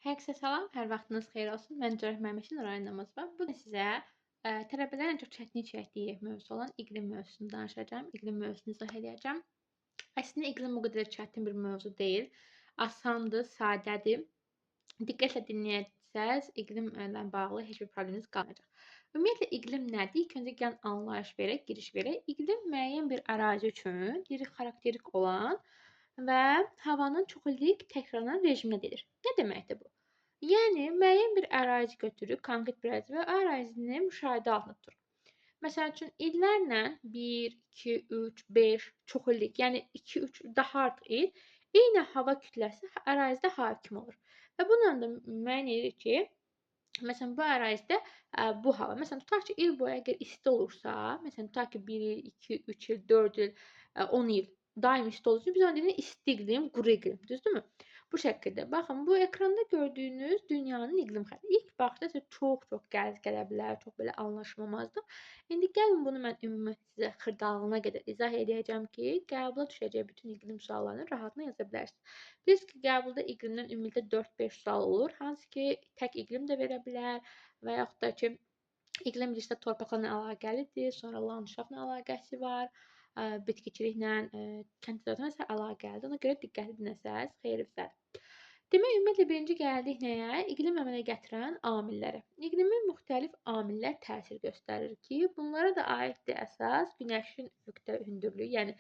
Hər kəsə salam, hər vaxtınız xeyir olsun. Mən Cərəh Məmməşin Rayan Namazova. Bu gün sizə tələbələrin ən çox çətinlik çəkdiyi mövzu olan iqlim mövzusunu danışacağam. İqlim mövzusunu izah edəcəm. Əslində iqlim o qədər də çətin bir mövzu deyil. Asandır, sadədir. Diqqətlə dinləyərsəz iqlimlə bağlı heç bir probleminiz qalmayacaq. Ümumiyyətlə iqlim nədir? İlk öncə gəlin anlayış verək, giriş verək. İqlim müəyyən bir ərazi üçün xarakterik olan və havanın çox illik təkrarlanan rejiminə deyilir. Nə deməkdir bu? Yəni müəyyən bir ərazi götürürük, konkret bir ərazi və o ərazini müşahidə altında tuturuq. Məsəl üçün illərlə 1, 2, 3, 5 çox illik, yəni 2, 3 daha artıq il eyni hava kütləsi ərazidə hakim olur. Və bununla da müəyyən edirik ki, məsələn bu ərazidə bu hava, məsələn tutaq ki, il boyu əgər isti olursa, məsələn tutaq ki 1 il, 2, 3 il, 4 il, 10 il daim isti olduğu üçün biz ona deyirik isti iqlim, quru iqlim, düzdürmü? Bu şəkildə. Baxın, bu ekranda gördüyünüz dünyanın iqlim xətti. İlk baxışda sizə çox qəliz gələ bilər, çox belə anlaşılmazdır. İndi gəlin bunu mən ümumi sizə xırdalığına qədər izah edəcəm ki, qəbula düşəcək bütün iqlim suallarını rahatlıqla yaza bilərsiniz. Bilirsiniz ki, qəbulda iqlimdən ümumilikdə 4-5 sual olur, hansı ki, tək iqlim də verə bilər və yaxud da ki, iqlim bilirsə torpaqlarla əlaqəlidir, sonra landşaftla əlaqəsi var, bitkiçiliklə, kənd təsərrüfatı ilə əlaqəlidir. Ona görə diqqətli dinləsəz xeyirlidir. Demək, ümumiyyətlə birinci gəldik nəyə? İqlim əmələ gətirən amillərə. İqlimin müxtəlif amillər təsir göstərir ki, bunlara da aiddir əsas günəşin üfüqdə hündürlüyü, yəni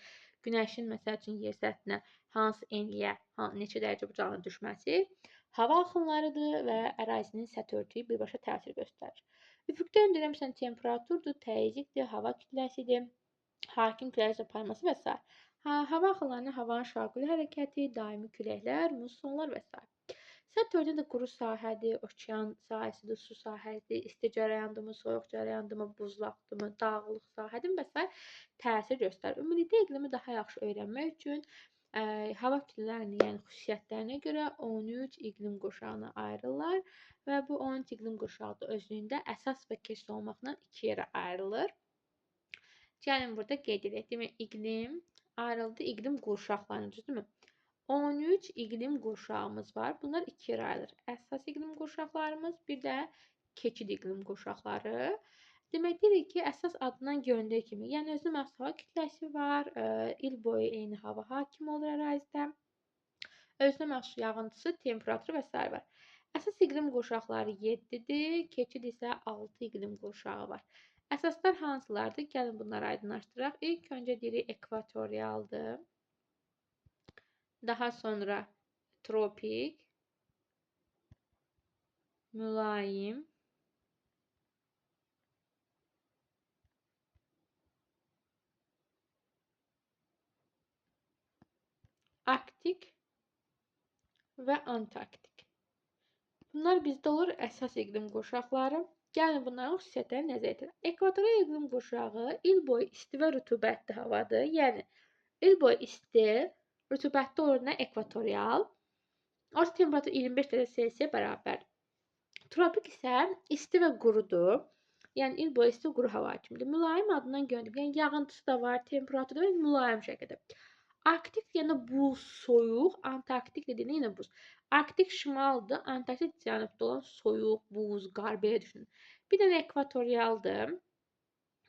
günəşin məsəl üçün yer səthinə hansı enliyə, neçə dərəcə bucağına düşməsi, hava axınlarıdır və ərazinin səthi örtüyü birbaşa təsir göstərir. Üfüqdə hündürlük məsələn temperaturdur, təzyiqdir, hava kütləsidir, hakim küləyin paylaması və s. Hava axınlarının havanın şarkılı hərəkəti, daimi küləklər, mussonlar və s. Səth örtüyü də quru sahədir, okean sahəsidir, su sahəsidir, isti cərəyandımı, soyuq cərəyandımı, buzlaqdımı, dağlıq sahədir və s. təsir göstərir. Ümumilikdə iqlimi daha yaxşı öyrənmək üçün hava kütlələrinin, yəni xüsusiyyətlərinə görə 13 iqlim qurşağına ayrılırlar və bu 13 iqlim qurşağı da özlüyündə əsas və keçid olmaqla iki yerə ayrılır. Gəlin burada qeyd edək. Demək, iqlim ayrıldı iqlim qurşaqlarına, düzdürmü? 13 iqlim qurşağımız var. Bunlar iki yerə ayrılır. Əsas iqlim qurşaqlarımız, bir də keçid iqlim qurşaqları. Demək, deyirik ki, əsas adından göründüyü kimi, yəni özünə məxsus hava kütləsi var, il boyu eyni hava hakim olur ərazidə. Özünə məxsus yağıntısı, temperaturu və s. var. Əsas iqlim qurşaqları 7-dir, keçid isə 6 iqlim qurşağı var. Əsaslar hansılardır? Gəlin bunları aydınlaşdıraq. İlk öncə deyirik ekvatorialdır. Daha sonra tropik, mülayim, arktik və antarktik. Bunlar bizdə olur əsas iqlim qurşaqları. Gəlin bunların xüsusiyyətlərini nəzərə yetirək. Ekvatorial iqlim qurşağı il boyu isti və rütubətli havadır. Yəni il boyu isti, rütubətli olur nə ekvatorial. Orta temperatur 25 dərəcə Selsiyə bərabərdir. Tropik isə isti və qurudur. Yəni il boyu isti quru hava hakimidir. Mülayim adından görünür. Yəni yağıntısı da var, temperaturu da mülayim şəkildə. Arktik yəni buz, soyuq, Antarktik dediğinde yine buz. Arktik şimaldır, Antarktik cənubda olan soyuq, buz, qar belə düşünün. Bir dənə ekvatorialdır.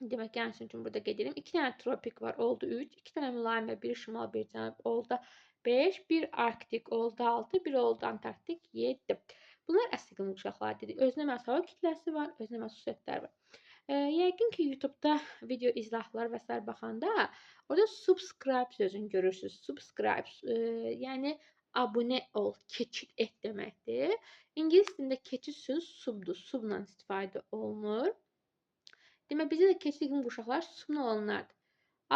Demək, gəlsin üçün burada qeyd edelim. 2 dənə tropik var, oldu 3. 2 dənə mülayim və biri şimal, bir cənub, oldu 5. Bir arktik oldu 6, bir oldu Antarktik 7. Bunlar əsl iqlim qurşaqları dedik. Özünə məxsus hava kütləsi var, özünə məxsus xüsusiyyətləri var. Yəqin ki, YouTube'da video izahlar və s. baxanda orada subscribe sözünü görürsünüz. Subscribe, yəni abunə ol, keçid et deməkdir. İngilis dilində keçid sözü subdur. Subla istifadə olunur. Demək, bizdə də keçid iqlim qurşaqları subla olanlardır.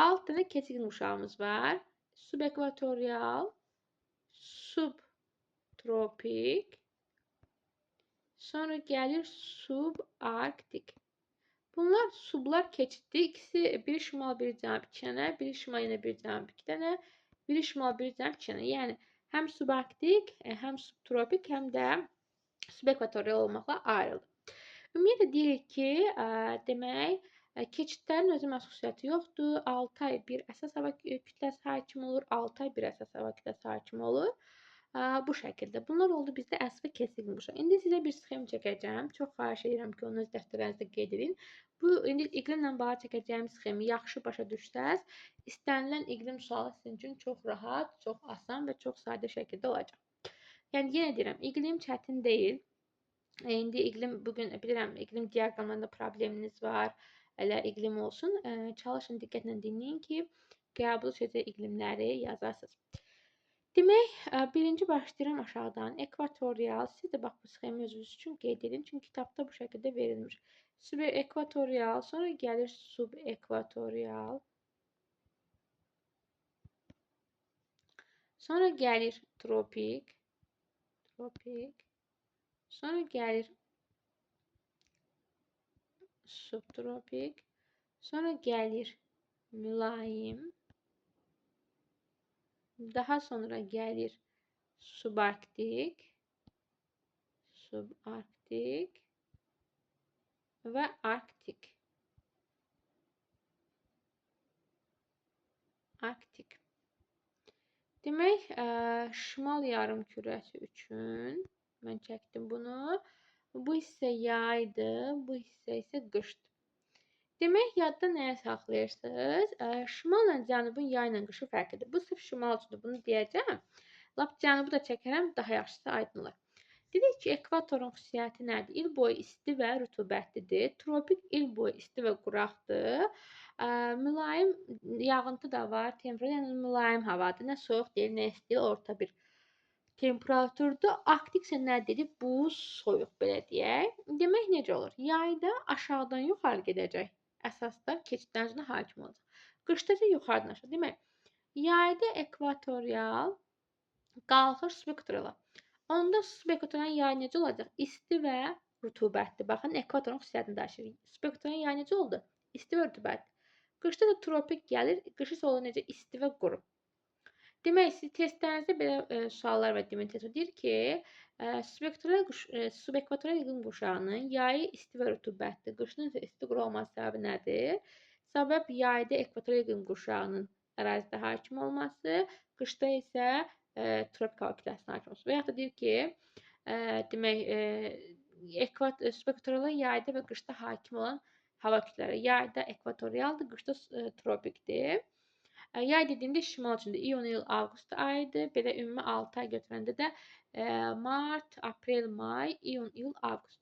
6 dənə keçid iqlim qurşağımız var. Subekvatorial, subtropik, sonra gəlir subarktik. Bunlar sublar keçiddir. İkisi biri şimal, biri cənub 2 dənə, biri şimal yenə bir cənub 2 dənə, biri şimal, biri cənub 2 dənə. Yəni həm subarktik, həm subtropik, həm də subekvatorial olmaqla ayrılır. Ümumiyyətlə deyirik ki, demək, keçidlərin özünə məxsus xüsusiyyəti yoxdur. 6 ay bir əsas hava kütləsi hakim olur, 6 ay bir əsas hava kütləsi hakim olur. Bu şəkildə. Bunlar oldu bizdə əsl və keskin quşlar. İndi sizə bir sxem çəkəcəm. Çox xahiş edirəm ki, onu öz dəftərlərinizdə qeyd edin. Bu indi iqlimlə bağlı çəkəcəyim sxemi yaxşı başa düşsəz, istənilən iqlim sualı sizin üçün çox rahat, çox asan və çox sadə şəkildə olacaq. Yəni yenə deyirəm, iqlim çətin deyil. İndi iqlim bugün bilirəm, iqlim diaqramlarında probleminiz var. Elə iqlim olsun. Çalışın diqqətlə dinləyin ki, qəbul edəcək iqlimləri yazasınız. Demək, birinci başlayıram aşağıdan. Ekvatorial. Siz də bax bu sxemi özünüz üçün qeyd edin. Çünki kitabda bu şəkildə verilmiş. Subekvatorial, sonra gəlir subekvatorial. Sonra gəlir tropik. Sonra gəlir subtropik. Sonra gəlir mülayim. Daha sonra gəlir subarktik və arktik. Demək, şimal yarımkürəsi üçün mən çəkdim bunu. Bu hissə yaydı, bu hissə isə qışdır. Demək, yadda nəyə saxlayırsınız? Şimalla cənubun yay ilə qışı fərqlidir. Bu sırf şimal üçündür. Bunu deyəcəm. Lap cənubu da çəkərəm, daha yaxşısı aydın olar. Dedik ki, ekvatorun xüsusiyyəti nədir? İl boyu isti və rütubətlidir. Tropik il boyu isti və quraqdır. Mülayim yağıntı da var. Temperatur, yəni mülayim havadır. Nə soyuq deyil, nə isti, orta bir temperaturda. Arktik isə nə dedi? Buz, soyuq belə deyək. Demək necə olur? Yayda aşağıdan yuxarı gedəcək. Əsasda keçiddən sonra hakim olacaq. Qışda isə yuxarıdan aşağı. Demək, yayda ekvatorial qalxır subekvatoriala. Onda subekvatorialın yayı necə olacaq? İsti və rütubətli. Baxın, ekvatorun xüsusiyyətini daşıyır. Subekvatorialın yayı necə oldu? İsti və rütubətli. Qışda da tropik gəlir. Qışı isə olur necə? İsti və quru. Demək, siz testlərinizdə belə suallar və demək deyir ki, subekvatorial iqlim qurşağının yayı isti və rütubətli, qışının isə isti quru olması səbəbi nədir? Səbəb yayda ekvatorial iqlim qurşağının ərazidə hakim olması, qışda isə tropik hava kütləsinin hakim olması. Və yaxud da deyir ki, demək, subekvatorial yayda və qışda hakim olan hava kütlələri. Yayda ekvatorialdır, qışda tropikdir. Yay dediyimdə şimal üçündür. İyun, iyul, avqust ayıdır. Belə ümumi 6 ay götürəndə də mart, aprel, may, iyun, iyul, avqust.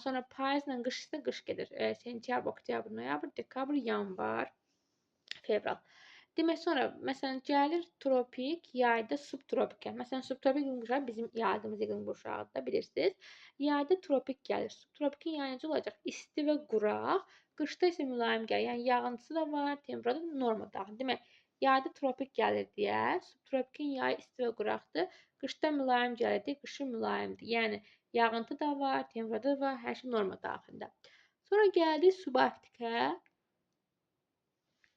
Sonra payızla qış isə qış gedir. Sentyabr, oktyabr, noyabr, dekabr, yanvar, fevral. Demək, sonra məsələn gəlir tropik, yayda subtropik. Məsələn, subtropik iqlim qurşağı bizim yaydığımız iqlim qurşağıdır, bilirsiniz. Yayda tropik gəlir. Subtropikin yayı necə olacaq? İsti və quraq. Qışda isə mülayim gəlir. Yəni yağıntısı da var, temperatur norma daxil. Demək, yayda tropik gəlir deyə, subtropikin yayı isti və quraqdır. Qışda mülayim gəlir deyə, qışı mülayimdir. Yəni yağıntı da var, temperatur da var, hər şey norma daxilində. Sonra gəldi subarktikə.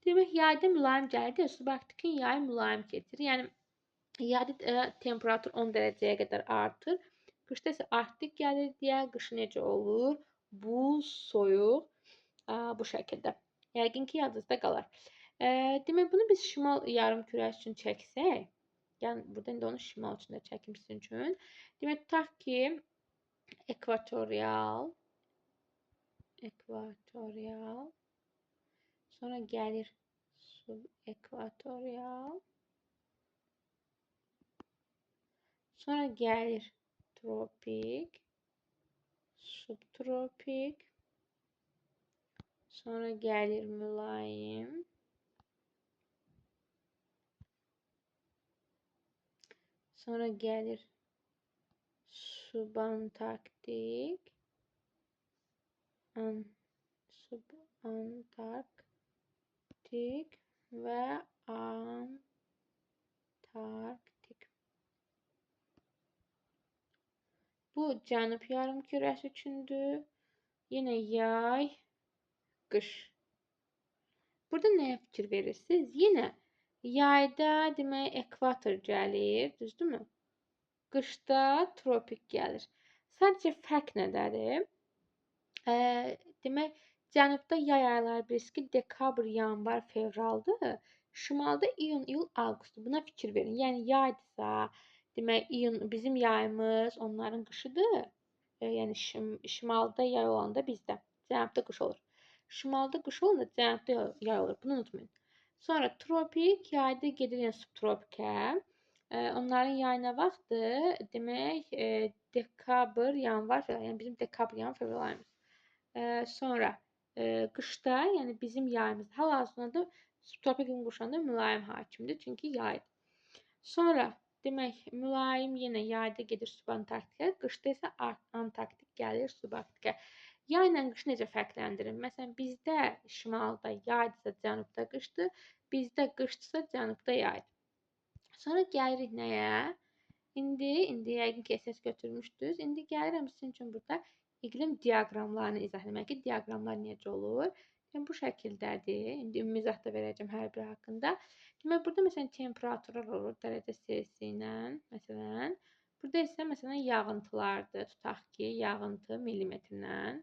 Demək, yayda mülayim gəlir deyə, subarktikin yayı mülayim keçir. Yəni yayda temperatur 10 dərəcəyə qədər artır. Qışda isə arktik gəlir deyə, qışı necə olur? Buz, soyuq. Bu şəkildə. Yəqin ki, yadınızda qalar. Demək, bunu biz şimal yarımkürəsi üçün çəksək, yəni burada indi onu şimal üçün də çəkim sizin üçün. Demək, tutaq ki, ekvatorial, sonra gəlir subekvatorial, sonra gəlir tropik, subtropik, sonra gəlir mülayim, sonra gəlir subantarktik, və antarktik. Bu cənub yarımkürəsi üçündür. Yenə yay, qış. Burada nəyə fikir verirsiniz? Yenə yayda demək ekvator gəlir, düzdürmü? Qışda tropik gəlir. Sadəcə fərq nədədir? Demək, cənubda yay ayları bilirsiniz ki, dekabr, yanvar, fevraldır. Şimalda iyun, iyul, avqustdur. Buna fikir verin. Yəni yaydısa, Demək, iyun bizim yayımız onların qışıdır. Yəni şimalda yay olanda bizdə, cənubda qış olur. Şimalda qış olanda cənubda yay olur. Bunu unutmayın. Sonra tropik yayda gedir yəni subtropikə. Onların yay nə vaxtdır? Demək, dekabr, yanvar, fevral. Yəni bizim dekabr, yanvar, fevral ayımız. Sonra qışda, yəni bizim yayımızda hal-hazırda subtropik iqlim qurşağında mülayim hakimdir, çünki yaydır. Sonra demək, mülayim yenə yayda gedir subantarktikə, qışda isə antarktik gəlir subarktikə. Yay ilə qışı necə fərqləndirir? Məsələn, bizdə şimalda yaydırsa, cənubda qışdır, bizdə qışdırsa, cənubda yaydır. Sonra gəlirik nəyə? İndi yəqin ki, SS götürmüşdünüz. İndi gəlirəm sizin üçün burada iqlim diaqramlarını izah etmək ki, diaqramlar necə olur. Yəni, bu şəkildədir. İndi ümumi izah da verəcəm hər biri haqqında. Demək, burada məsələn temperaturlar olur dərəcə Selsi ilə. Məsələn, burada isə məsələn yağıntılardır. Tutaq ki, yağıntı millimetrlə.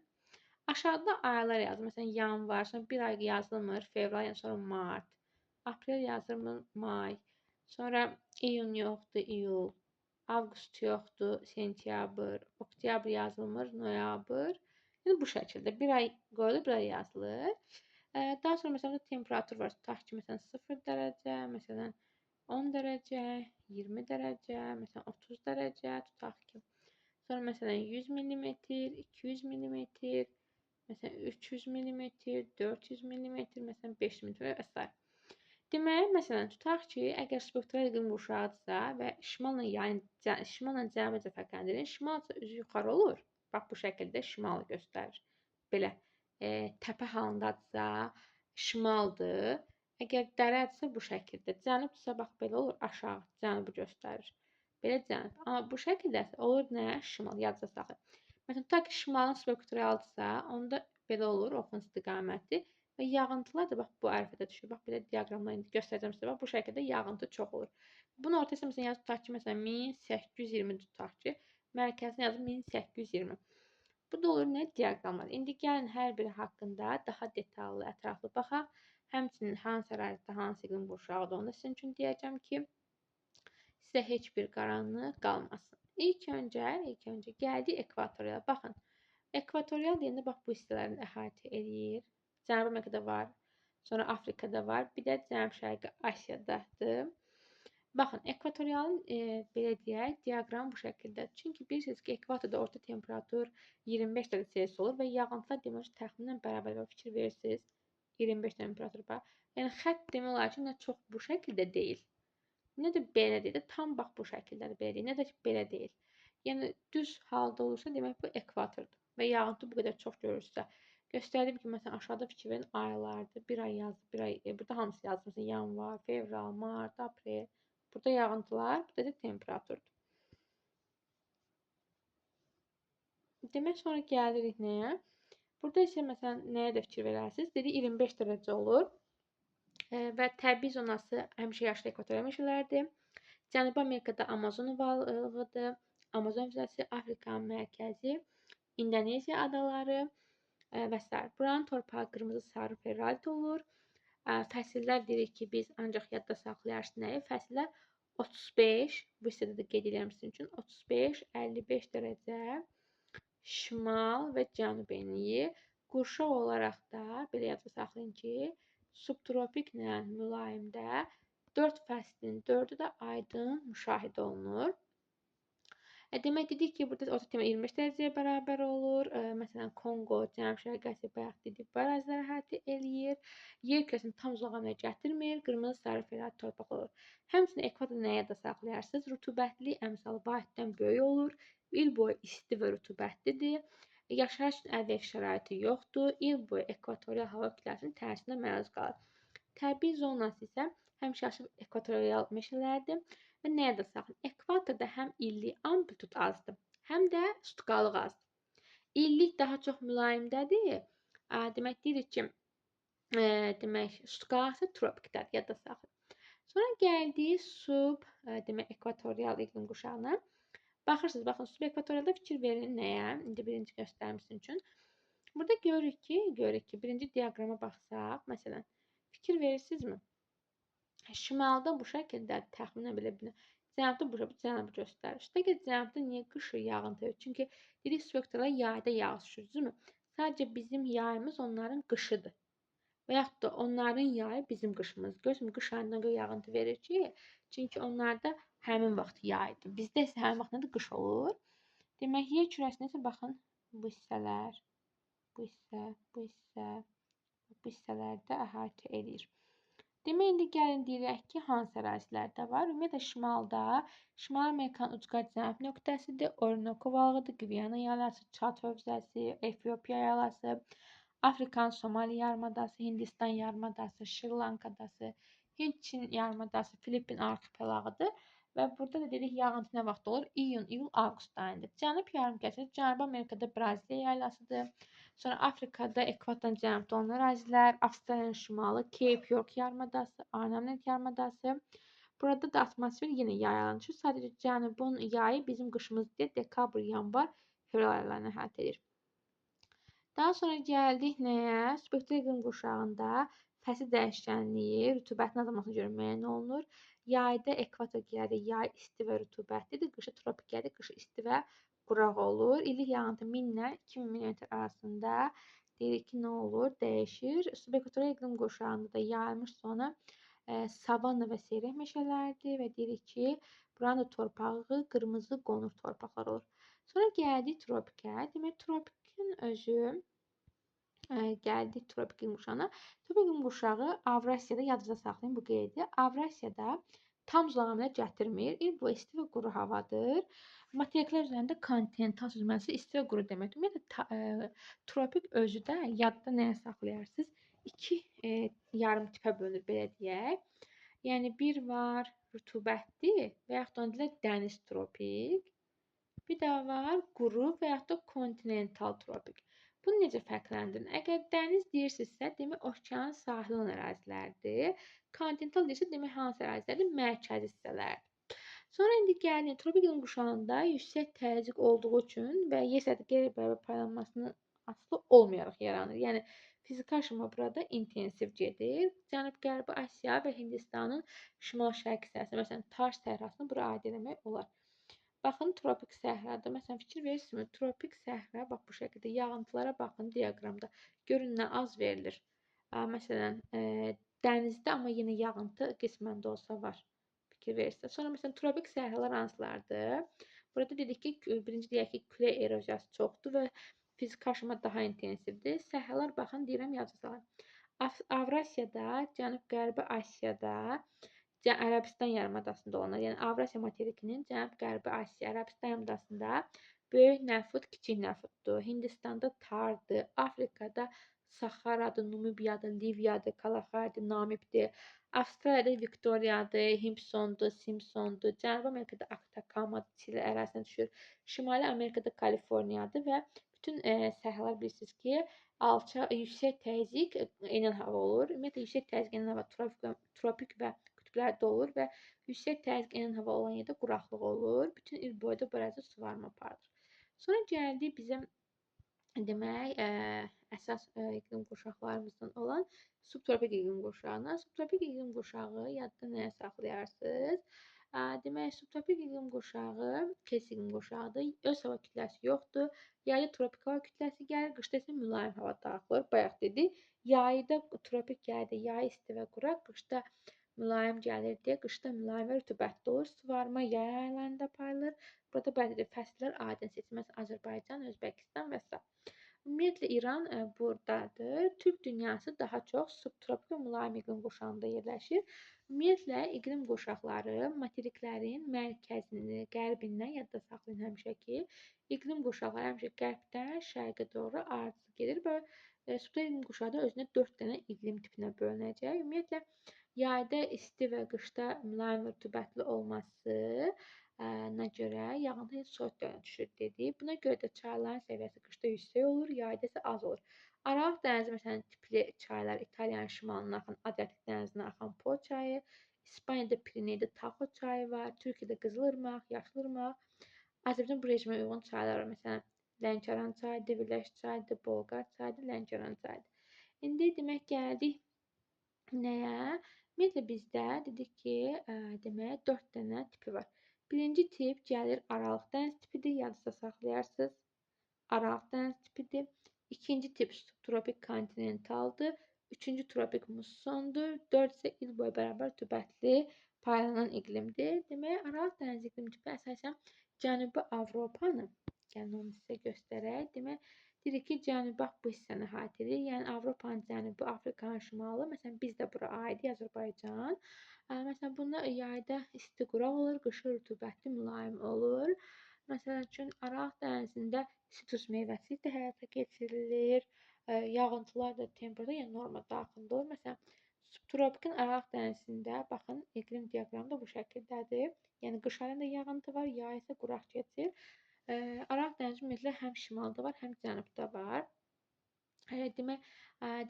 Aşağıda aylar yazılır. Məsələn, yanvar, sonra bir ay yazılmır, fevral, yəni sonra mart. Aprel yazılmır, may. Sonra iyun yoxdur, iyul. Avqust yoxdur, sentyabr, oktyabr yazılmır, noyabr. Yəni bu şəkildə bir ay qoyulur, bir ay yazılır. Daha sonra məsələn temperatur var. Tutaq ki, məsələn 0 dərəcə, məsələn 10 dərəcə, 20 dərəcə, məsələn 30 dərəcə tutaq ki. Sonra məsələn 100 mm, 200 mm, məsələn 300 mm, 400 mm, məsələn 500 mm və s. Demək, məsələn, tutaq ki, əgər spektral iqlim qurşağıdırsa və şimalla cənubu necə fərqləndirir? Şimal isə üzü yuxarı olur. Bax, bu şəkildə şimalı göstərir. Belə, təpə halındadırsa, şimaldır. Əgər dərədirsə, bu şəkildə. Cənubdursa, bax, belə olur, aşağı, cənubu göstərir. Belə cənub. Amma bu şəkildə olur nə? Şimal, yadda saxlayın. Məsələn, tutaq ki, şimalın spektraldırsa, onda belə olur, oxun istiqaməti. Və yağıntılar da bax bu ərəfədə düşür. Bax belə diaqramla indi göstərəcəm sizə. Bax bu şəkildə yağıntı çox olur. Bunun ortasına məsələn yazıb tutaq ki, məsələn 1820 tutaq ki, mərkəzinə yazıb 1820. Bu da olur nə? Diaqramlar. İndi gəlin hər biri haqqında daha detallı, ətraflı baxaq. Həmçinin hansı ərazidə hansı iqlim qurşağıdır, onu da sizin üçün deyəcəm ki, sizə heç bir qaranlıq qalmasın. İlk öncə gəldik ekvatorial. Baxın, ekvatorial deyəndə bax bu hissələrini əhatə eləyir. Cənubi Amerikada var, sonra Afrikada var, bir də Cənub-Şərqi Asiyadadır. Baxın, ekvatorialın belə deyək, diaqramı bu şəkildə. Çünki bilirsiniz ki, ekvatorda orta temperatur 25 dərəcə Selsi olur və yağıntılar demək təxminən bərabər və fikir verirsiniz 25 temperatur var. Yəni xətt demək olar ki, nə çox bu şəkildə deyil, nə də belə deyil, tam bax bu şəkildədir belə deyil, nə də ki belə deyil. Yəni düz halda olursa demək bu ekvatordur və yağıntı bu qədər çox görürsə. Göstərdim ki, məsələn, aşağıda fikir verin aylardır. Bir ay yazdım, bir ay, burada hamısı yazdım. Məsələn, yanvar, fevral, mart, aprel. Burada yağıntılar, burada da temperaturdur. Demək, sonra gəlirik nəyə? Burada isə, məsələn, nəyə də fikir verərsiniz? Dedi, 25 dərəcə olur. Və təbii zonası həmişə yaşlı ekvatorial meşələrdir. Cənubi Amerikada Amazon ovalığıdır. Amazon füzəsi, Afrikanın mərkəzi, İndoneziya adaları və s. Buranın torpağı qırmızı sarı ferralit olur. Fəsillər deyirik ki, biz ancaq yadda saxlayarsınız nəyi? Fəsillər 35, bu hissədə də qeyd edirəm sizin üçün, 35-55 dərəcə şimal və cənub enliyi. Qurşaq olaraq da belə yadda saxlayın ki, subtropiklə mülayimdə 4 fəslin 4-ü də aydın müşahidə olunur. Demək dedik ki, burada orta temperatur 25 dərəcəyə bərabər olur. Məsələn, Konqo, Cənub-Şərqi Asiya bayaq dedik, bu əraziləri əhatə eləyir. Yer kürəsini tam uzaq əmələ gətirmir. Qırmızı sarı ferralit torpaq olur. Həmçinin ekvator nəyə də saxlayarsınız? Rütubətli əmsalı vahiddən böyük olur. İl boyu isti və rütubətlidir. Yaşayış üçün əlverişli şəraiti yoxdur. İl boyu ekvatorial hava kütləsinin təsirinə məruz qalır. Təbii zonası isə həmişə yaşıl ekvatorial meşələrdir. Və nəyə də saxlayın? Ekvatorda həm illik amplitud azdır, həm də sutqalıq azdır. İllik daha çox mülayimdədir. Demək deyirik ki, sutqalıq isə tropikdədir, yadda saxlayın. Sonra gəldik demək ekvatorial iqlim qurşağına. Baxırsınız, baxın, subekvatorialda fikir verin nəyə? İndi birinci göstərmişim üçün. Burada görürük ki, birinci diaqrama baxsaq, məsələn, fikir verirsinizmi? Şimalda bu şəkildə təxminən belə Cənubda bura, bu cənubu göstərir. Üstəgəl cənubda niyə qışı yağıntı yox? Çünki dedik subyektlər yayda yağış düşür, düzdürmü? Sadəcə bizim yayımız onların qışıdır. Və yaxud da onların yayı bizim qışımız. Görürsünüz, qış ayından görə yağıntı verir ki, çünki onlarda həmin vaxt yaydır. Bizdə isə həmin vaxt nədir? Qış olur. Demək, yer kürəsində isə baxın, bu hissələr, bu hissə, bu hissə, bu hissələrdə əhatə edir. Demək, indi gəlin deyirək ki, hansı ərazilərdə var? Ümumiyyətlə, şimalda, Şimali Amerikanın ucqar cənub nöqtəsidir. Orinoco balıqıdır, Qviana yaylası, Çad hövzəsi, Efiopiya yaylası, Afrikanın Somali yarımadası, Hindistan yarımadası, Şri-Lanka adası, Hind-Çin yarımadası, Filippin arxipelağıdır. Və burada da dedik, yağıntı nə vaxt olur? İyun, iyul, avqust ayında. Cənub yarımkərəsi Cənubi Amerikada Braziliya yaylasıdır. Sonra Afrikada ekvatorun cənubda olan ərazilər, Avstraliyanın şimalı, Cape York yarımadası, Arnavut yarımadası. Burada da atmosfer yenə yaylanır. Sadəcə cənubun yayı bizim qışımız deyə dekabr, yanvar, fevral aylarını əhatə edir. Daha sonra gəldik nəyə? Subyektlər iqlim qurşağında fəsil dəyişkənliyi rütubətin azalmasına görə müəyyən olunur. Yayda ekvator gəlir, yay isti və rütubətlidir. Qışı tropik gəlir, qışı isti və quraq olur. İllik yağıntı 1000 ilə 2000 mm arasında deyirik ki, nə olur? Dəyişir. Subekvatorial iqlim qurşağında da yayılmış zona savanna və seyrək meşələrdir və deyirik ki, buranın da torpağı qırmızı qonur torpaqlar olur. Sonra gəldik tropikə. Demək, tropikin özü gəldik tropik iqlim qurşağına. Tropik iqlim qurşağı Avrasiyada, yadınızda saxlayın bu qeydi. Avrasiyada tam zolaqlı gətirmir. İl boyu isti və quru havadır. Materiklər üzərində kontinental süzməsi isti və quru deməkdir. Ümumiyyətlə tropik özü də yadda nəyə saxlayarsınız? İki yarım tipə bölünür, belə deyək. Yəni bir var rütubətli və yaxud da dəniz tropik. Bir də var quru və yaxud da kontinental tropik. Bunu necə fərqləndirin? Əgər dəniz deyirsinizsə, demək okeanın sahili olan ərazilərdir. Kontinental deyirsə, demək hansı ərazilərdir? Mərkəzi hissələrdir. Sonra indi gəlin, tropik iqlim qurşağında yüksək təzyiq olduğu üçün və yer səthi qeyri-bərabər paylanmasının asılı olmayaraq yaranır. Yəni fiziki aşama burada intensiv gedir. Cənub-Qərbi Asiya və Hindistanın şimal-şərq hissəsi, məsələn, Tars səhrasını bura aid etmək olar. Baxın, tropik səhrada, məsələn, fikir verirsinizmi? Tropik səhra, bax bu şəkildə yağıntılara baxın diaqramda. Görün nə az verilir. Məsələn, dənizdə amma yenə yağıntı qismən də olsa var. Fikir verirsiniz. Sonra məsələn, tropik səhralar hansılardır? Burada dedik ki, birinci deyək ki, külək eroziyası çoxdur və fiziki aşama daha intensivdir. Səhralar baxın, deyirəm, yadınıza salın. Avrasiyada, Cənub-Qərbi Asiyada, Ərəbistan yarımadasında olanlar, yəni Avrasiya materikinin Cənub-Qərbi Asiya, Ərəbistan yarımadasında böyük nəfud, kiçik nəfuddur. Hindistanda Tardır, Afrikada Saxaradır, Numibiyadır, Liviyadır, Kalaharidir, Namibdir. Avstraliyada Viktoriyadır, Himpsondur, Simpsondur. Cənubi Amerikada Atakamadır, Çili ərazisinə düşür. Şimali Amerikada Kaliforniyadır və bütün səhralar bilirsiniz ki, yüksək təzyiq enən hava olur. Ümumiyyətlə yüksək təzyiq enən hava tropik və qütblərdə olur və yüksək təzyiq enən hava olan yerdə quraqlıq olur. Bütün il boyu da bu ərazidə suvarma aparılır. Sonra gəldik bizim demək əsas iqlim qurşaqlarımızdan olan subtropik iqlim qurşağına. Subtropik iqlim qurşağı yadda nəyə saxlayarsınız? Demək, subtropik iqlim qurşağı kəs iqlim qurşağıdır. Öz hava kütləsi yoxdur. Yayda tropik hava kütləsi gəlir, qışda isə mülayim hava daxil olur. Bayaq dedik, yayda tropik gəldi, yay isti və quraq, qışda mülayim gəlir deyə qışda mülayim və rütubətli olur. Suvarma yay aylarında aparılır. Burada bəzi fəsillər adətən seçilməz Azərbaycan, Özbəkistan və s. Ümumiyyətlə İran buradadır. Türk dünyası daha çox subtropik və mülayim iqlim qurşağında yerləşir. Ümumiyyətlə iqlim qurşaqları materiklərin mərkəzini, qərbindən yadda saxlayın həmişə ki, iqlim qurşaqları həmişə qərbdən şərqə doğru ardıcıl gedir və subtropik iqlim qurşağı da özünə 4 dənə iqlim tipinə bölünəcək. Ümumiyyətlə yayda isti və qışda mülayim və rütubətli olmasına görə yağıntı soyuq dövrünə düşür dedik. Buna görə də çayların səviyyəsi qışda yüksək olur, yayda isə az olur. Aralıq dənizi məsələn tipli çaylar İtaliyanın şimalından axan Adriatik dənizindən axan Po çayı, İspaniyada Pirineydə Taxo çayı var, Türkiyədə Qızılırmaq, Yaşılırmaq. Azərbaycan bu rejimə uyğun çaylar var. Məsələn, Lənkəran çayıdır, Viləş çayıdır, Bolqar çayıdır, Lənkəran çayıdır. İndi demək gəldik nəyə? Ümumiyyətlə bizdə dedik ki, demək 4 dənə tipi var. Birinci tip gəlir Aralıq dəniz tipidir, yadınızda saxlayarsınız. Aralıq dəniz tipidir. İkinci tip subtropik kontinentaldır. Üçüncü tropik mussondur. Dörd isə il boyu bərabər rütubətli paylanan iqlimdir. Demək, Aralıq dəniz iqlim tipi əsasən Cənubi Avropanı, gəlin onu sizə göstərək. Demək, deyirik ki, Cənubi bu hissəni əhatə edir. Yəni Avropanın cənubu, Afrikanın şimalı. Məsələn, biz də bura aid Azərbaycan. Məsələn, bunda yayda isti quraq olur, qışı rütubətli mülayim olur. Məsələn üçün, Aralıq dənizində sitrus meyvəsi də həyata keçirilir. Yağıntılar da temperatur, yəni norma daxilində olur. Məsələn, subtropikin Aralıq dənizində, baxın, iqlim diaqramı da bu şəkildədir. Yəni, qış ayında yağıntı var, yay isə quraq keçir. Aralıq dənizi ümumiyyətlə həm şimalda var, həm cənubda var. Demək,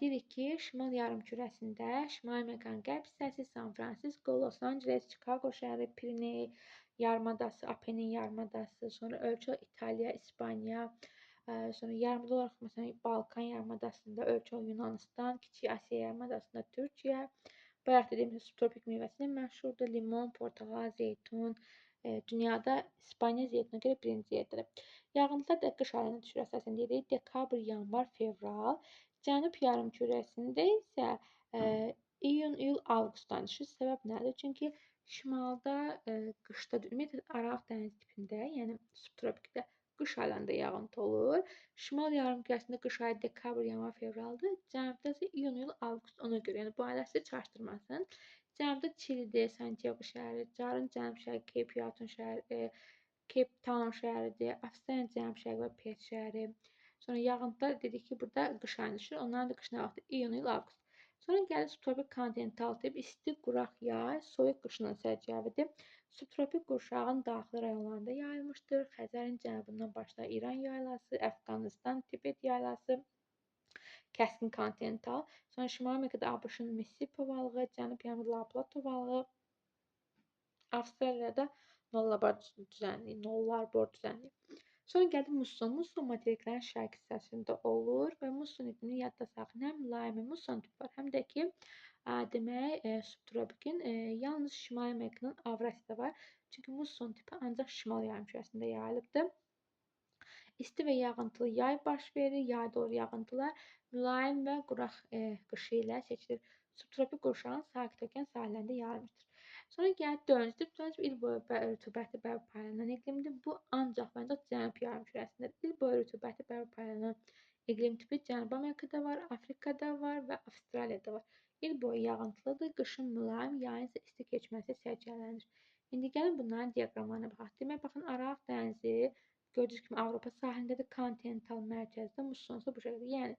deyirik ki, Şimal yarımkürəsində Şimali Amerikanın qərb hissəsi, San Fransisko, Los Angeles, Chicago şəhəri, Piriney yarımadası, Apennin yarımadası, sonra ölkə İtaliya, İspaniya, sonra yarımada olaraq məsələn Balkan yarımadasında ölkə Yunanistan, Kiçik Asiya yarımadasında Türkiyə. Bayaq dediyim subtropik meyvəsilə məşhurdur. Limon, portağal, zeytun. Dünyada İspaniya zeytuna görə birinci yerdədir. Yağıntılar da qış aylarına düşür, əsasən deyirik, dekabr, yanvar, fevral. Cənub yarımkürəsində isə iyun, iyul, avqustdan düşür. Səbəb nədir? Çünki şimalda qışda, ümumiyyətlə Aralıq dəniz tipində, yəni subtropikdə qış aylarında yağıntı olur. Şimal yarımkürəsində qış ayı dekabr, yanvar, fevraldır. Cənubda isə iyun, iyul, avqust, ona görə. Yəni bu aylar sizi çaşdırmasın. Cənubda Çilidir, Santiago şəhəri, Carın cənub şəhəri, Cape Yatun şəhəri, Cape Town şəhəridir, Avstraliyanın cənub şəhəri və Perth şəhəri. Sonra yağıntılar dedik ki, burada qış ayında düşür. Onların da qış nə vaxtı? İyun, iyul, avqust. Sonra gəlir subtropik kontinental tip, isti, quraq yay, soyuq qışının sərcəvidir. Subtropik qurşağın daxili rayonlarında yayılmışdır. Xəzərin cənubundan başlayır İran yaylası, Əfqanıstan, Tibet yaylası. Kəskin kontinental. Sonra Şimali Amerikada ABŞ-ın Mississippi ovalığı, Cənub yarımada La Plato ovalığı, Avstraliyada nollar bor düzənliyi. Sonra gəldi musson. Musson materiklərin şərq hissəsində olur və musson iqlimini yadda saxlayın. Həm mülayim musson tipi var, həm də ki, demək, subtropikin yalnız Şimali Amerikanın Avrasiyada var. Çünki musson tipi ancaq şimal yarımkürəsində yayılıbdır. İsti və yağıntılı yay baş verir. Yayda olur yağıntılar mülayim və quraq qışı ilə seçilir. Subtropik qurşağın sakit okean sahillərində yayılmışdır. Sonra gəlir dördüncü tip. Dördüncü il boyu rütubətli bərpa paylanan iqlimdir. Bu ancaq və ancaq cənub yarımkürəsindədir. İl boyu rütubətli bərpa paylanan iqlim tipi Cənubi Amerikada var, Afrikada var və Avstraliyada var. İl boyu yağıntılıdır, qışın mülayim, yayın isə isti keçməsi səciyyələnir. İndi gəlin bunların diaqramlarına baxaq. Demək, baxın, Aralıq dənizi gördüyünüz kimi Avropa sahilindədir, kontinental mərkəzdə, musson isə bu şəkildə. Yəni,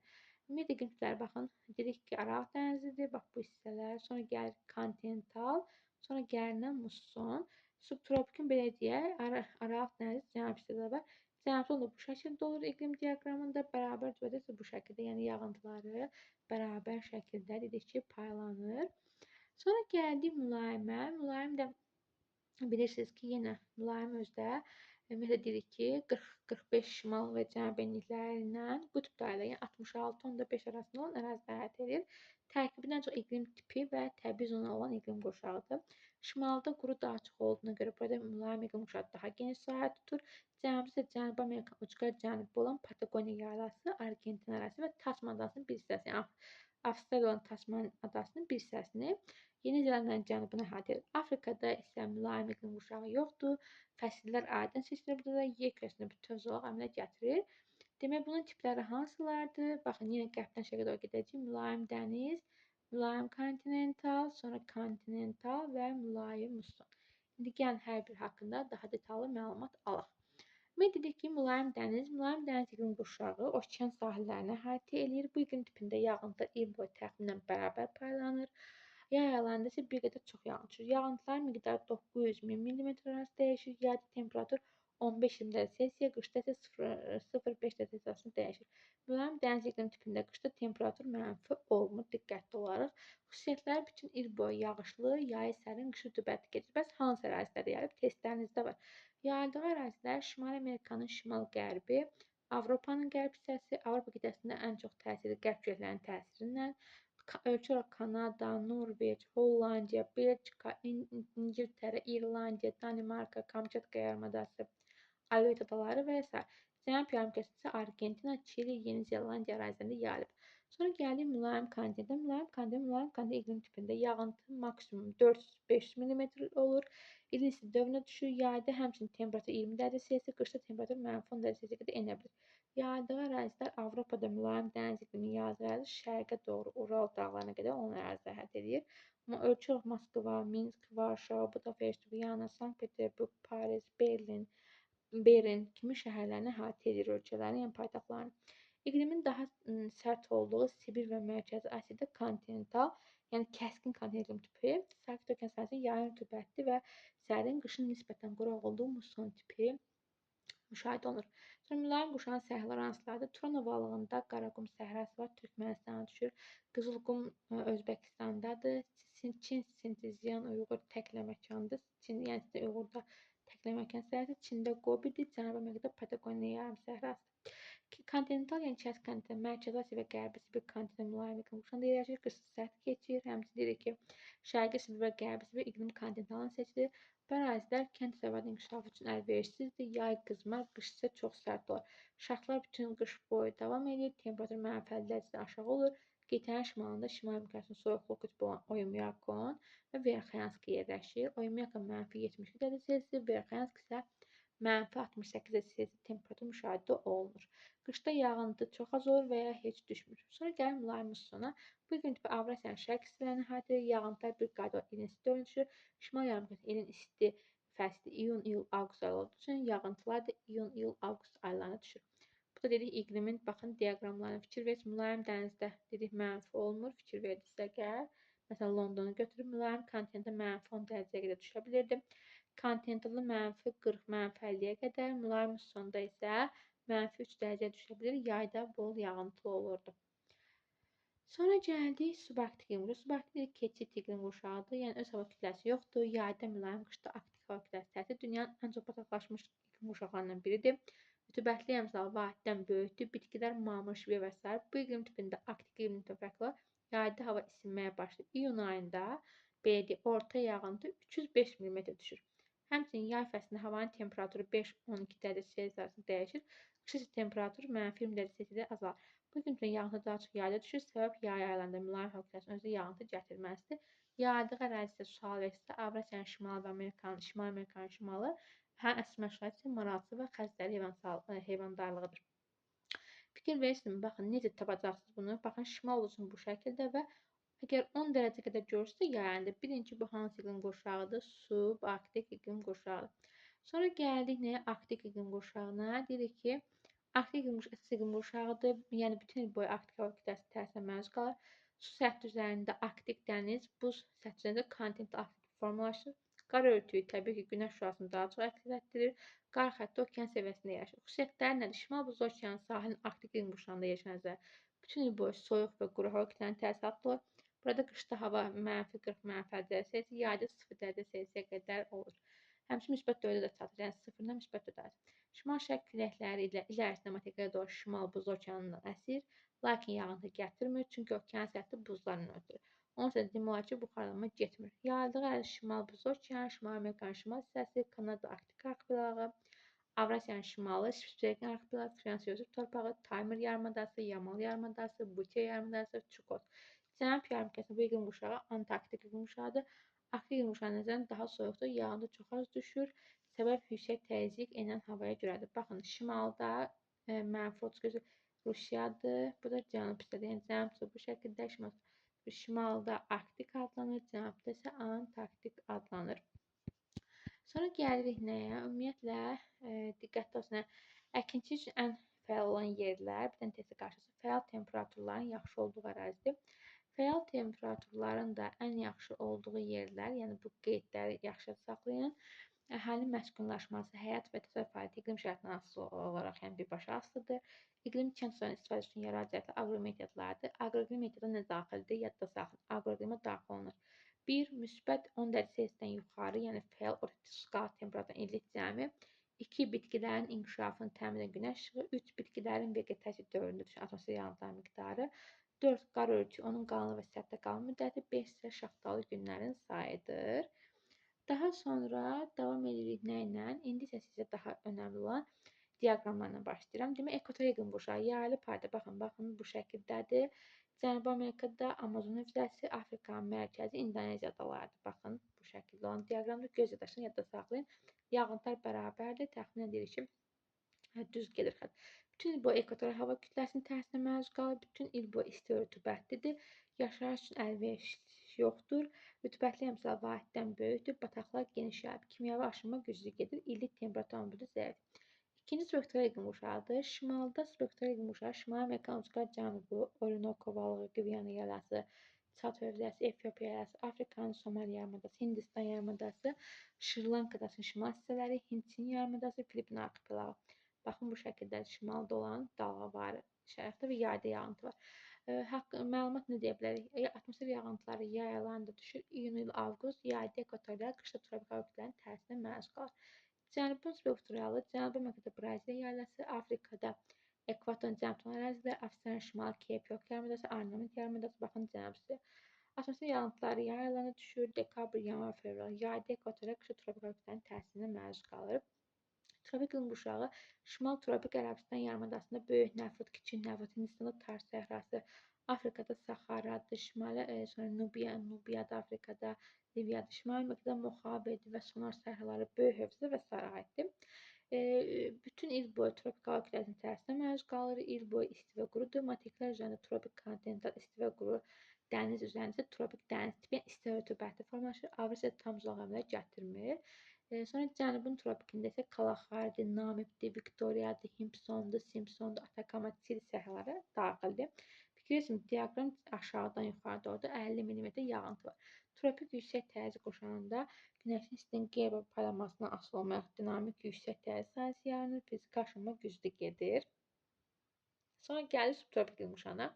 ümumiyyətlə iqlim tipləri baxın, dedik ki, Aralıq dənizidir, bax bu hissələr, sonra gəlir kontinental, sonra gəlindən musson, subtropikin belə deyək, Aralıq dənizi cənub hissədə var. Cənubda da bu şəkildə olur iqlim diaqramında, bərabər cüvədə bu şəkildə, yəni yağıntıları bərabər şəkildə dedik ki, paylanır. Sonra gəldik mülayimə. Mülayim də bilirsiniz ki, yenə mülayim özdə ümumiyyətlə deyirik ki, 40-45 şimal və cənub enliklərindən qütb dairələri, yəni 66.5 arasında olan ərazidə əhatə edir. Tərkibindən çox iqlim tipi və təbii zona olan iqlim qurşağıdır. Şimalda quru da açıq olduğuna görə burada mülayim iqlim qurşağı daha geniş sahə tutur. Cənubda isə Cənubi Amerika ucqar cənubu olan Patagoniya yaylası, Argentin ərazisi və Tasman adasının bir hissəsi, yəni Avstraliya olan Tasman adasının bir hissəsini Yeni Zelandiyanın cənubuna əhatə edir. Afrikada isə mülayim iqlim qurşağı yoxdur. Fəsillər aydın seçilir. Burada da yer kürəsində bütöv zolaq əmələ gətirir. Demək, bunun tipləri hansılardır? Baxın, yenə qərbdən şərqə doğru gedəcəyik. Mülayim dəniz, mülayim kontinental, sonra kontinental və mülayim musson. İndi gəlin hər biri haqqında daha detallı məlumat alaq. Demək, dedik ki, mülayim dəniz iqlim qurşağı okean sahillərini əhatə edir. Bu iqlim tipində yağıntı il boyu təxminən bərabər paylanır. Yay aylarında isə bir qədər çox yağış düşür. Yağıntıların miqdarı 900-1000 mm arası dəyişir. Yayda temperatur 15-20 dərəcə Selsiya, qışda isə 0-5 dərəcə arasında dəyişir. Mülayim dəniz iqlim tipində qışda temperatur mənfi olmur, diqqətli olaraq. Xüsusiyyətləri bütün il boyu yağışlı, yayı sərin, qışı rütubətli keçir. Bəs hansı ərazilərdə yayılıb? Testlərinizdə var. Yayıldığı ərazilər Şimali Amerikanın şimal-qərbi, Avropanın qərb hissəsi, Avropa qitəsində ən çox təsiri qərb küləklərinin təsirindən, Ölkə olaraq Kanada, Norveç, Hollandiya, Belçika, İngiltərə, İrlandiya, Danimarka, Kamçatka yarımadası, Aleut adaları və s. Cənub yarımkürəsi isə Argentina, Çili, Yeni Zelandiya ərazilərində yayılıb. Sonra gəlir mülayim kontinentə. Mülayim kontinent iqlim tipində yağıntı maksimum 400-500 mm olur. İlin isti dövrünə düşür. Yayda həmçinin temperatur 20 dərəcə Selsi, qışda temperatur -10 dərəcə Selsiyə qədər enə bilir. Yaydığı ərazilər Avropada mülayim dəniz iqlimi yaydığı ərazilər şərqə doğru Ural dağlarına qədər olan əraziləri əhatə edir. Amma ölkə olaraq Moskva, Minsk, Varşava, Budapest, Viyana, Sankt-Peterburq, Paris, Berlin kimi şəhərlərini əhatə edir ölkələrin, yəni paytaxtlarını. İqlimin daha sərt olduğu Sibir və Mərkəzi Asiyada kontinental, yəni kəskin kontinent iqlim tipi, sakit okean sahəsində yayın rütubətli və sərin, qışın nisbətən quraq olduğu muson tipi müşahidə olunur. Sonra mülayim quşağın səhraları hansılardır? Turan ovalığında Qaraqum səhrası var, Türkmənistana düşür. Qızılqum Özbəkistandadır. Çin Sinteziyan Uyğur təklə məkandır. Çin, yəni Uyğurda təklə məkan səhəsi. Çində Qobidir, Cənubi Amerikada Patagoniya yarım səhrası. Kontinental, yəni kəskin kontinent, Mərkəzi Asiya və Qərbi Sibir kontinent mülayim iqlim quşağında yerləşir. Qışı sərt keçir. Həmçinin deyirik ki, Şərqi Sibir və Qərbi Sibir iqlim kontinentalından seçilir. Bu ərazilər kənd təsərrüfatı inkişafı üçün əlverişsizdir. Yay qızmar, qış isə çox sərt olur. Şaxlar bütün qış boyu davam edir. Temperatur -50 dərəcədən aşağı olur. Qitənin şimalında Şimal Amerikasının soyuqluq qütbü olan Oyemyakon və Verxansk yerləşir. Oyemyakon -72 dərəcə Selsi, Verxansk isə -68 dərəcə Selsi temperatur müşahidə olunur. Qışda yağıntı çox az olur və ya heç düşmür. Sonra gəlir mülayim mussona. Bu iqlim tipi Avrasiyanın şərq hissələrini əhatə edir. Yağıntılar bir qayda ilin isti dövrünə düşür. Şimal yarımkürəsində ilin isti fəsli iyun, iyul, avqust ayları olduğu üçün yağıntılar da iyun, iyul, avqust aylarına düşür. Bu da dedik iqlimin, baxın diaqramlarına fikir ver. Mülayim dənizdə dedik mənfi olmur. Fikir verdinizsə əgər, məsələn Londonu götürüb mülayim kontinentə -10 dərəcəyə qədər düşə bilirdi. Kontinentalda -40, -50-yə qədər, mülayim mussonda isə -3 dərəcəyə düşə bilir. Yayda bol yağıntılı olurdu. Sonra gəldik subarktik iqlim quşağı. Subarktik keçid iqlim quşağıdır. Yəni öz hava kütləsi yoxdur. Yayda mülayim, qışda aktiv hava kütləsi təsir dünyanın ən çox bataqlaşmış iqlim quşaqlarından biridir. Rütubətli əmsal vahiddən böyükdür. Bitkilər mamır, şivə və s. Bu iqlim tipində aktiv iqlim fərqli var. Yayda hava isinməyə başlayır. İyun ayında belə deyək, orta yağıntı 305 mm düşür. Həmçinin yay fəslində havanın temperaturu 5-12 dərəcə Selsi arasında dəyişir. Qış temperaturu -20 dərəcə Selsiyə azalır. Bu gün yağıntı daha çox yayda düşür. Səbəb yay aylarında mülayim hava kütləsinin özü yağıntı gətirməzdir. Yaydığı ərazi isə sual versə Avrasiyanın şimalı və Şimal Amerikanın şimalı həm əsl məşğuliyyəti üçün maraqlı və xəstəli heyvandarlığıdır. Fikir verirsinizmi? Baxın, necə tapacaqsınız bunu? Baxın, şimal olsun bu şəkildə və əgər 10 dərəcə qədər görürsə yayında, bilin ki, bu hansı iqlim qurşağıdır? Subarktik iqlim qurşağıdır. Sonra gəldik nəyə? Arktik iqlim qurşağına. Deyirik ki, Arktik iqlim qurşağıdır. Yəni bütün il boyu Arktik hava kütləsi təsirinə məruz qalır. Su səthi üzərində Arktik dəniz, buz səthi üzərində kontinental Arktik formalaşır. Qar örtüyü təbii ki, günəş şüasını daha çox əksələtdirir. Qar xətti okean səviyyəsində yerləşir. Xüsusiyyətləri nədir? Şimal buz okeanı sahilin Arktik iqlim qurşağında yerləşənlər bütün il boyu soyuq və quru hava kütlələrinin təsiri altında olur. Burada qışda hava -40, -50 dərəcə Selsi, yayda 0 dərəcə Selsiyə qədər olur. Həmçinin müsbət 4-ə də çatır, yəni 0-dan müsbət 4 dərəcə. Şimal-şərq küləkləri ilə il ərzində materikaya doğru şimal buz okeanından əsir, lakin yağıntı gətirmir, çünki okean səthi buzlarla örtülür. Onun üçün demək olar ki, buxarlanma getmir. Yayıldığı ərazi şimal buz okeanı, Şimal Amerikanın şimal hissəsi, Kanada Arktik arxipelağı, Avrasiyanın şimalı, Spitsbergen arxipelağı, Fransa torpağı, Taymır yarımadası, Yamal yarımadası, Butiya yarımadası, Çukot. Cənub yarımkürəsində bu iqlim quşağı Antarktik iqlim quşağıdır. Arktik iqlim quşağı nəzərən daha soyuqdur, yağıntı çox az düşür. Səbəb yüksək təzyiq enən havaya görədir. Baxın, şimalda -30 Rusiyadır. Bu da cənub hissədir. Yəni cənub bu şəkildə, şimalda Arktik adlanır, cənubda isə Antarktik adlanır. Sonra gəlirik nəyə? Ümumiyyətlə diqqətli olsun. Əkinçi üçün ən fəal olan yerlər, bir dənə testə qarşısı, fəal temperaturların yaxşı olduğu ərazidir. Fəal temperaturların da ən yaxşı olduğu yerlər, yəni bu qeydləri yaxşı saxlayın. Əhalinin məskunlaşması, həyat və təsərrüf fəaliyyəti iqlim şərtindən asılı olaraq yəni birbaşa asılıdır. İqlim kənd sularının istifadəsi üçün yaradıcı aqrometodlardır. Aqroqlim metodu nə daxildir? Yadda saxlayın. Aqroqlimə daxil olunur. 1 müsbət 10 dərəcə Selsidən yuxarı, yəni fəal skala temperaturun illik cəmi. 2 bitkilərin inkişafını təmin edən günəş işığı. 3 bitkilərin vegetasiya dövründə düşən atmosfer yağıntıları miqdarı. 4 qar örtüyü onun qalınlığı və sərtdə qalma müddəti, 5 isə şaxtalı günlərin sayıdır. Daha sonra davam edirik nə ilə? İndi isə sizə daha önəmli olan diaqramlarla başlayıram. Demək, ekvator iqlim qurşağı yaylı payda. Baxın bu şəkildədir. Cənubi Amerikada Amazon hövzəsi, Afrikanın mərkəzi, İndoneziya adalarıdır. Baxın bu şəkildə olan diaqramda göz yadaşını yadda saxlayın. Yağıntılar bərabərdir. Təxminən deyirik ki, düz gedir xətt. Bütün il boyu ekvator hava kütləsinin təsirinə məruz qalır. Bütün il boyu isti və rütubətlidir. Yaşayış üçün əlverişli yoxdur. Rütubətli əmsal vahiddən böyükdür. Bataqlar geniş yayılıb. Kimyəvi aşınma güclü gedir. İllik temperatur amplitudu zəif. İkinci subektoral iqlim qurşağıdır. Şimalda subektoral iqlim qurşağı Şimali Amerikanın ucqar cənubu, Orinoco ovalığı, Qviana yayılası, Çad hövzəsi, Efiopiya yayılası, Afrikanın Somali yarımadası, Hindistan yarımadası, Şri-Lanka adasının şimal hissələri, Hind Çin yarımadası, Filippin arxipelağı. Baxın bu şəkildə şimalda olan dalğavari şərqdə və yayda yağıntı var. Məlumat nə deyə bilərik? Atmosfer yağıntıları yay aylarında düşür. İyun-avqust, yayda ekvatorial, qışda tropik hava kütlələrinin təsirinə məruz qalır. Cənubi subtropikalı, Cənubi Amerikada Braziliya yaylası, Afrikada ekvatorun cənub ərazilər, Avstraliyanın şimalı Keyp York yarımadası, Arnavut yarımadası, baxın cənubda. Atmosfer yağıntıları yay aylarında düşür. Dekabr, yanvar, fevral, yayda ekvatorial, qışda tropik hava kütlələrinin təsirinə məruz qalır. Tropik iqlim qurşağı Şimal tropik Ərəbistan yarımadasında böyük Nəfrut, kiçik Nəfrut, Hindistanda Tar səhrası, Afrikada Saxaradır, sonra Nubiyada, Afrikada, Liviyada, Şimali Amerikada Mohavedir və Sonar səhraları, böyük hövzə və sair aiddir. Bütün il boyu tropik hava kütləsinin təsirinə məruz qalır. İl boyu isti və qurudur. Materiklər üzərində tropik kontinental isti və quru, dəniz üzərində tropik dəniz tipi isti və rütubətli formalaşır. Avrasiya tam zolaq əmələ gətirmir. Sonra cənubun tropikində isə Kalaharidir, Namibdir, Viktoriyadır, Himpsondur, Simpsondur, Atakama, Çili səhraları daxildir. Fikirləşin, diaqram aşağıdan yuxarı doğru 50 mm yağıntı var. Tropik yüksək təzyiq qurşağında günəşin istinin qeyri paylanmasından asılı olmayaraq dinamik yüksək təzyiq sahəsi yaranır, fiziki aşınma güclü gedir. Sonra gəlir subtropik iqlim qurşağına.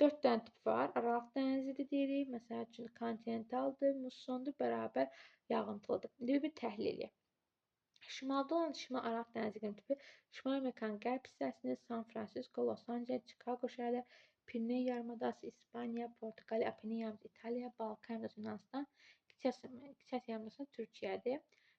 4 dənə tip var. Aralıq dənizidir deyirik. Məsəl üçün kontinentaldır, mussondur, bərabər yağıntılıdır. Bir təhlil edək. Şimalda olan Şimal Aralıq dənizi iqlim tipi Şimali Amerikanın qərb hissəsini, San Fransisko, Los Angeles, Chicago şəhərləri, Pireneya yarımadası, İspaniya, Portuqaliya, Apennin yarımadası, İtaliya, Balkan yarımadası, Yunanistan, Kiças yarımadası Türkiyədir.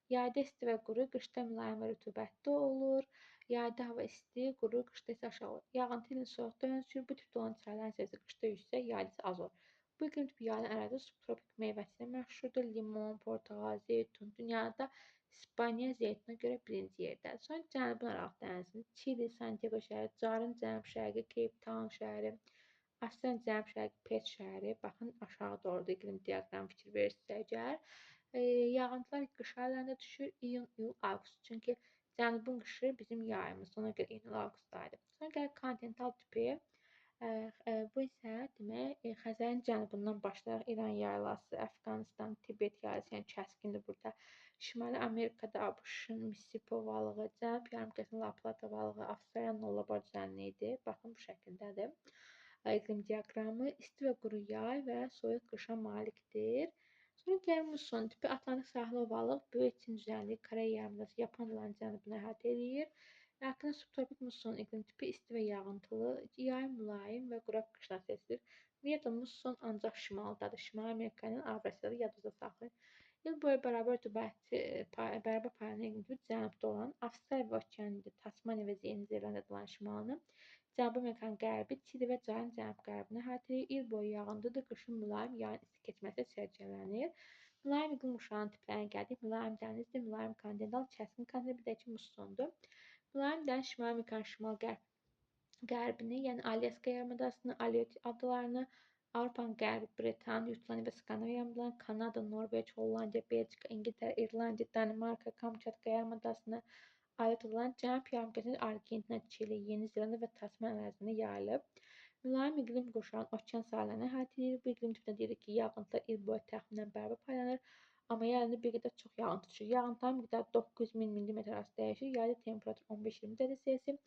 Yayda isti və quru, qışda mülayim və rütubətli olur. Yayda hava isti, quru, qışda isə aşağı olur. Yağıntı ilin soyuq dövründə düşür. Bu tipdə olan çayların səviyyəsi qışda yüksək, yayda isə az olur. Bu iqlim tipi yayılan ərazidə subtropik meyvəsi ilə məşhurdur. Limon, portağal, zeytun. Dünyada İspaniya zeytuna görə birinci yerdədir. Sonra Cənubi Aralıq dənizinin Çili, Santiago şəhəri, Carın cənub-şərqi, Cape Town şəhəri, Avstraliyanın cənub-şərqi Perth şəhəri. Baxın aşağı doğru da iqlim diaqramı fikir verirsiniz əgər. Yağıntılar qış aylarında düşür. İyun, iyul, avqust. Çünki cənubun qışı bizim yayımız. Ona görə iyun, avqust ayıdır. Sonra gəlir kontinental tipi. Bu isə demək Xəzərin cənubundan başlayaraq İran yaylası, Əfqanistan, Tibet yaylası, yəni kəskindir burada. Şimali Amerikada ABŞ-ın Missisipi ovalığı, Cənub yarımkürəsinin La Plata ovalığı, Avstraliyanın Nullarbor düzənliyidir. Baxın bu şəkildədir. İqlim diaqramı isti və quru yay və soyuq qışa malikdir. Sonra gəlir musson tipi Atlantik sahili ovalıq, böyük Çin düzənliyi, Koreya yarımadası, Yapon adalarının cənubunu əhatə edir. Haqqında subtropik musson iqlim tipi isti və yağıntılı, yay mülayim və quraq qışlar seçilir. Ümumiyyətlə musson ancaq şimaldadır. Şimali Amerikanın Avrasiyada yadınızda saxlayın. İl boyu bərabər paylanan iqlim tipi cənubda olan Avstraliya və Okeaniya, Tasmaniya və Yeni Zelandiyada olan şimalını, Cənubi Amerikanın qərbi, Çili və Carın cənub-qərbini əhatə edir. İl boyu yağıntıdır, qışın mülayim, yayın isti keçməsi səciyyələnir. Mülayim iqlim qurşağının tiplərinə gəldik. Mülayim dənizdir, mülayim kontinental, kəskin kontinental, bir də ki mussondur. Mülayim dəniz Şimali Amerikanın şimal-qərbini, yəni Alyaska yarımadasını, Aleut adalarını, Avropanın qərbi, Britaniya, Yutlaniya və Skandinaviya yarımadasını, Kanada, Norveç, Hollandiya, Belçika, İngiltərə, İrlandiya, Danimarka, Kamçatka yarımadasını, Aleut adalarını, Cənub yarımkürəsində Argentina, Çili, Yeni Zelanda və Tasman ərazisində yayılıb. Mülayim iqlim qurşağının okean sahillərini əhatə edir. Bu iqlim tipində deyirik ki, yağıntılar il boyu təxminən bərabər paylanır. Amma yayında bir qədər çox yağıntı düşür. Yağıntıların miqdarı 900-1000 mm arası dəyişir. Yayda temperatur 15-20 dərəcə Selsi.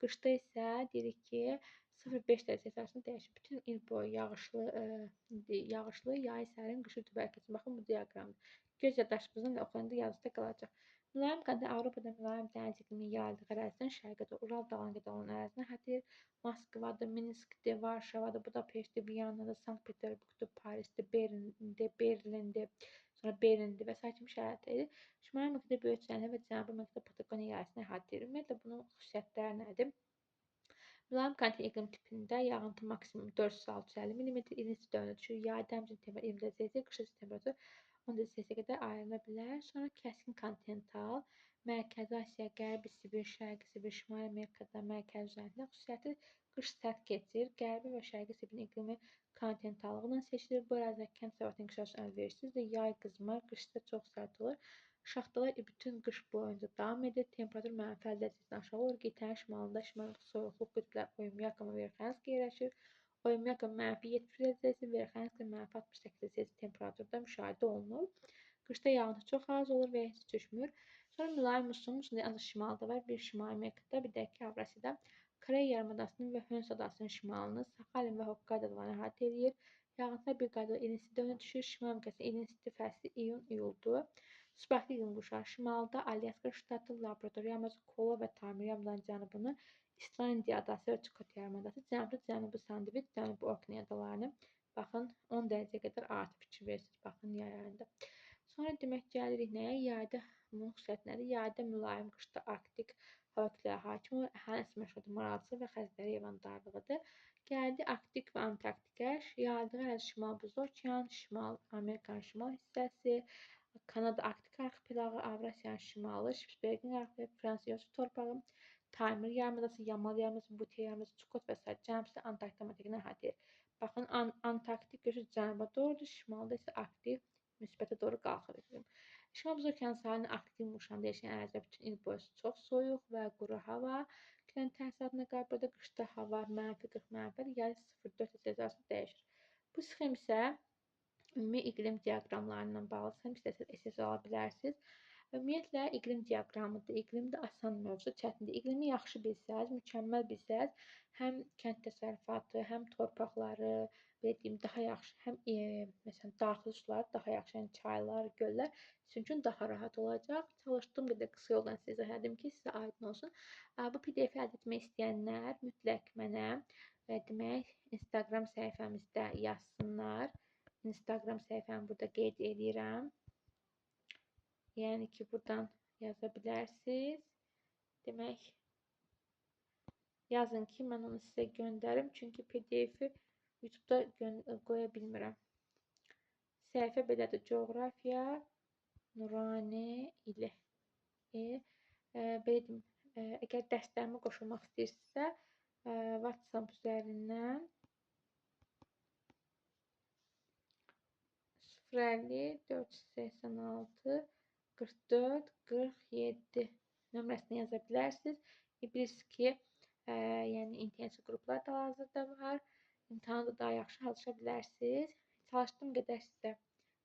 Qışda isə deyirik ki, 0-5 dərəcə Selsi arasında dəyişir. Bütün il boyu yağışlı, yay sərin, qışı rütubətli keçir. Baxın bu diaqramda. Göz yaddaşımızın oxuyanda yazıda qalacaq. Mülayim qanlı Avropada mülayim dəniz iqlimi yayıldığı ərazidən şərqə doğru Ural dağına qədər olan ərazidən hətta Moskvadır, Minskdir, Varşavadır, Budapeştdir, Viyanadır, Sankt-Peterburqdur, Parisdir, Berlindir, sonra Berlindir və sair kimi şəhərlərdir. Şimali Amerikada böyük çətinliklə və Cənubi Amerikada Pataqoniya yaylasını əhatə edir. Ümumiyyətlə bunun xüsusiyyətləri nədir? Mülayim kontinent iqlim tipində yağıntı maksimum 400-650 mm, ilin dövrünə düşür. Yayda həmçinin temperatur 20 dərəcə Selsi, qışın temperatur 10 dərəcə Selsiyə qədər ayrıla bilər. Sonra kəskin kontinental, Mərkəzi Asiya, Qərbi Sibir, Şərqi Sibir, Şimali Amerikada mərkəzi üzərində xüsusiyyəti qış sərt keçir. Qərbi və Şərqi Sibirin iqlimi kontinentallıqla seçilir. Bu ərazidə kənd təsərrüfatının inkişafı əlverişsizdir. Yay qızmar, qışda çox sərt olur. Şaxtalar bütün qış boyunca davam edir. Temperatur -50 dərəcədən aşağı olur. Qitənin şimalında şimal soyuqluq qütbləri Oyemyakon və Verxanski yerləşir. Oyemyakon -70 dərəcəsi, Verxanski -68 dərəcəsi temperaturda müşahidə olunur. Qışda yağıntı çox az olur və heç düşmür. Sonra mülayim muson ancaq şimalda var. Bir Şimali Amerikada, bir də ki Avrasiyada. Koreya yarımadasının və Höns adasının şimalını, Saxalin və Hokkaydo adalarını əhatə edir. Yağıntılar bir qayda ilin isti dövrünə düşür. Şimal Amerikasının ilin isti fəsli iyun-iyuldur. Subaxlı iqlim qurşağı şimalda, Alyaska ştatı, Labrador yarımadası, Kola və Tamir yarımadasının cənubunu, İslandiya adası və Çukot yarımadası, cənubda Cənubi Sandviç, Cənubi Orkney adalarını. Baxın 10 dərəcəyə qədər artı fikir verirsiniz. Baxın yay ayında. Sonra demək gəlirik nəyə? Yayda bunun xüsusiyyəti nədir? Yayda mülayim, qışda arktik hava kütlələri hakim olur. Əhalinin məşğuliyyəti maralçı və Xəzərə heyvan darlığıdır. Gəldi Arktik və Antarktika. Yayıldığı ərazi Şimal Buzlu Okean, Şimal Amerikanın şimal hissəsi, Kanada Arktik arxipelağı, Avrasiyanın şimalı, Şpitsbergen arxipelağı, Fransa Yosif torpağı, Taymır yarımadası, Yamal yarımadası, Bute yarımadası, Çukot və s. Cəmsi Antarktika materikini əhatə edir. Baxın, Antarktik görüşü cənuba doğrudur, şimalda isə Arktik müsbətə doğru qalxır. Şimal Buz Okeanı sahilinin Arktik yumuşanda yaşayan ərazilər bütün il boyu çox soyuq və quru hava kütlənin təsiri altında qalır. Burada qışda hava -40, yay 0-4 dərəcə arasında dəyişir. Bu sxem isə ümumi iqlim diaqramlarından bağlı sxem istəsəz ala bilərsiniz. Ümumiyyətlə iqlim diaqramıdır. İqlim də asan mövzu, çətindir. İqlimi yaxşı bilsəz, mükəmməl bilsəz, həm kənd təsərrüfatı, həm torpaqları, belə deyim, daha yaxşı, həm məsələn daxili sular daha yaxşı, yəni çaylar, göllər sizin üçün daha rahat olacaq. Çalışdığım qədər qısa yoldan sizə izah edim ki, sizə aydın olsun. Bu PDF-i əldə etmək istəyənlər mütləq mənə demək Instagram səhifəmizdə yazsınlar. Instagram səhifəmi burada qeyd edirəm. Yəni ki, buradan yaza bilərsiniz. Demək, yazın ki, mən onu sizə göndərim. Çünki PDF-i YouTube-da qoya bilmirəm. Səhifə belədir. Coğrafiya Nurani ilə. Belə deyim, əgər dərslərimə qoşulmaq istəyirsinizsə, WhatsApp üzərindən 050 486 44 47 nömrəsini yaza bilərsiniz. Bilirsiniz ki, yəni intensiv qruplar da hazırda var. İmtahanda daha yaxşı hazırlaşa bilərsiniz. Çalışdığım qədər sizə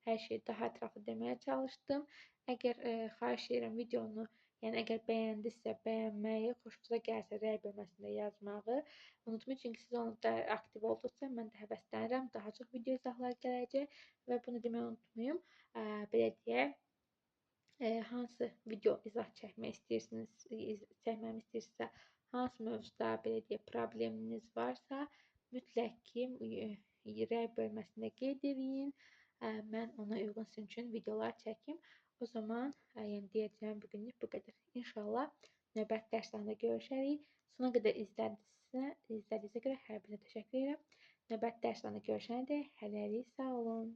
hər şeyi daha ətraflı deməyə çalışdım. Əgər xahiş edirəm videonu, yəni əgər bəyəndinizsə bəyənməyi, xoşunuza gəlsə rəy bölməsində yazmağı unutmayın. Çünki siz onda aktiv olduqca mən də həvəslənirəm. Daha çox video izahlar gələcək və bunu deməyi unutmayın. Belə deyək, hansı video izah çəkmək istəyirsiniz, çəkməmi istəyirsinizsə, hansı mövzuda belə deyək probleminiz varsa, mütləq ki rəy bölməsində qeyd edin. Mən ona uyğun sizin üçün videolar çəkim. O zaman yəni deyəcəyim bugünlük bu qədər. İnşallah növbəti dərslərdə görüşərik. Sona qədər izlədiyinizə görə hər birinizə təşəkkür edirəm. Növbəti dərslərdə görüşənədək hələlik sağ olun.